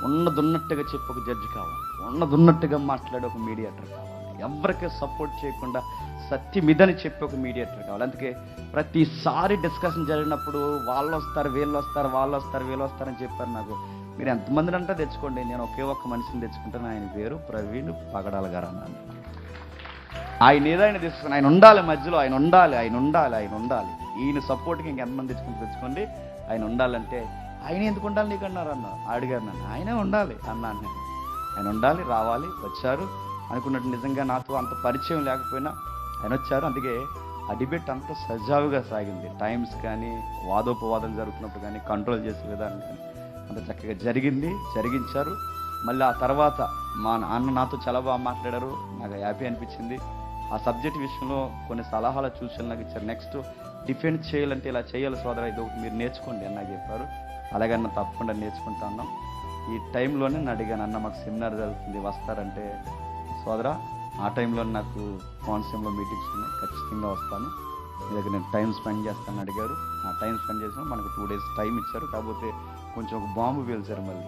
ఉన్నదున్నట్టుగా చెప్పి ఒక జడ్జి కావాలి, ఉన్నదున్నట్టుగా మాట్లాడే ఒక మీడియేటర్ కావాలి, ఎవరికి సపోర్ట్ చేయకుండా సత్యమిదని చెప్పి ఒక మీడియేటర్ కావాలి. అందుకే ప్రతిసారి డిస్కషన్ జరిగినప్పుడు వాళ్ళు వస్తారు వీళ్ళు వస్తారు వాళ్ళు వస్తారు వీళ్ళు వస్తారని చెప్పారు. నాకు మీరు ఎంతమందిని అంటే తెచ్చుకోండి, నేను ఒకే ఒక్క మనిషిని తెచ్చుకుంటాను. ఆయన పేరు ప్రవీణ్ పగడాల గారు అన్నాను. ఆయన ఏదైనా తీసుకుని ఆయన ఉండాలి, మధ్యలో ఆయన ఉండాలి, ఆయన ఉండాలి, ఆయన ఉండాలి. ఈయన సపోర్ట్కి ఇంకెంతమంది తెచ్చుకోండి, ఆయన ఉండాలంటే ఆయన ఎందుకు ఉండాలి నీకు అన్నారు అడిగారు నన్ను. ఆయనే ఉండాలి అన్నాను నేను. ఆయన ఉండాలి, రావాలి, వచ్చారు. అనుకున్నట్టు నిజంగా నాతో అంత పరిచయం లేకపోయినా ఆయన వచ్చారు. అందుకే ఆ డిబేట్ అంత సజావుగా సాగింది. టైమ్స్ కానీ వాదోపవాదాలు జరుగుతున్నప్పుడు కానీ కంట్రోల్ చేసే విధానం కానీ అంత చక్కగా జరిగించారు. మళ్ళీ ఆ తర్వాత మా నాన్న నాతో చాలా బాగా మాట్లాడారు, నాకు హ్యాపీ అనిపించింది. ఆ సబ్జెక్ట్ విషయంలో కొన్ని సలహాలు సూచనలు నాకు ఇచ్చారు. నెక్స్ట్ డిఫెండ్ చేయాలంటే ఇలా చేయాలి సోదరా, ఇది ఒకటి మీరు నేర్చుకోండి అని నాకు చెప్పారు. అలాగన్నా తప్పకుండా నేర్చుకుంటా ఉన్నాం. ఈ టైంలోనే నేను అడిగాను, అన్న మాకు సెమినార్ జరుగుతుంది వస్తారంటే, సోదరా ఆ టైంలో నాకు కోనసీమలో మీటింగ్స్ ఉన్నాయి, ఖచ్చితంగా వస్తాను, మీ దగ్గర నేను టైం స్పెండ్ చేస్తానని అడిగారు. ఆ టైం స్పెండ్ చేసిన మనకు 2 days టైం ఇచ్చారు. కాకపోతే కొంచెం ఒక బాంబు పేల్చారు. మళ్ళీ